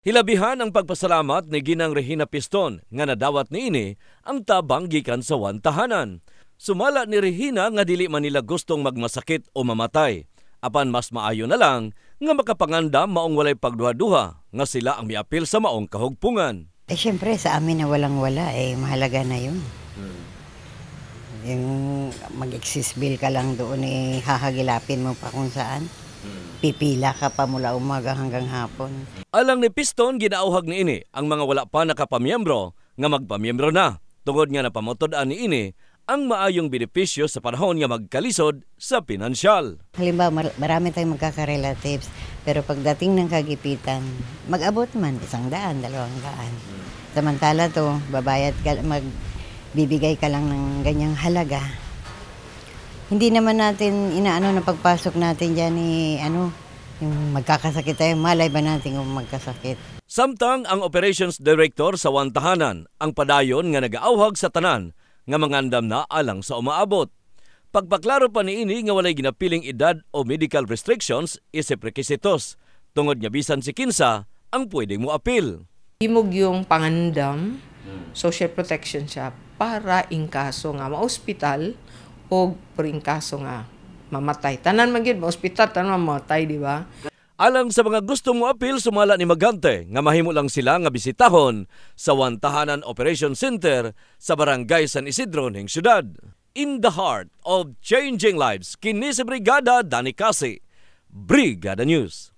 Hilabihan ang pagpasalamat ni Ginang Regina Piston nga nadawat niini ang tabang gikan sa tahanan. Sumala ni Regina nga dili man nila gustong magmasakit o mamatay. Apan mas maayo na lang nga makapangandam maong walay pagduha-duha nga sila ang miapil sa maong kahugpungan. Siyempre sa amin na walang-wala, mahalaga na yun. Yung mag-excess bill ka lang doon, hahagilapin mo pa kung saan. Pipila ka pa mula umaga hanggang hapon. Alang ni Piston, ginauhag ni ini ang mga wala pa nakapamiyembro nga magpamiyembro na. Tungod nga napamutod-an ni ini ang maayong benepisyo sa panahon nga magkalisod sa pinansyal. Halimbawa, marami tayong magkaka-relatives, pero pagdating ng kagipitan, mag-abot man 100, 200. Samantala to, magbibigay ka lang ng ganyang halaga. Hindi naman natin inaano na pagpasok natin dyan yung magkakasakit tayo, malay ba natin kung magkasakit. Samtang ang Operations Director sa tahanan ang padayon nga nagaauhag sa tanan nga mangandam na alang sa umaabot. Pagpaklaro pa ni ini nga walay ginapiling edad o medical restrictions isip requisitos. Tungod nga bisan si kinsa ang pwedeng mo apil. Himog yung pangandam, social protection siya para in kaso nga ma-hospital o per in kaso nga mamatay. Tanan magyud ma-hospital, tanan mamatay, di ba? Alang sa mga gustong mo apil, sumala ni Magante nga mahimo lang sila nga bisitahon sa Tahanan Operation Center sa Barangay San Isidro ning syudad. In the heart of changing lives, kini si Brigada Dani Kasi, Brigada News.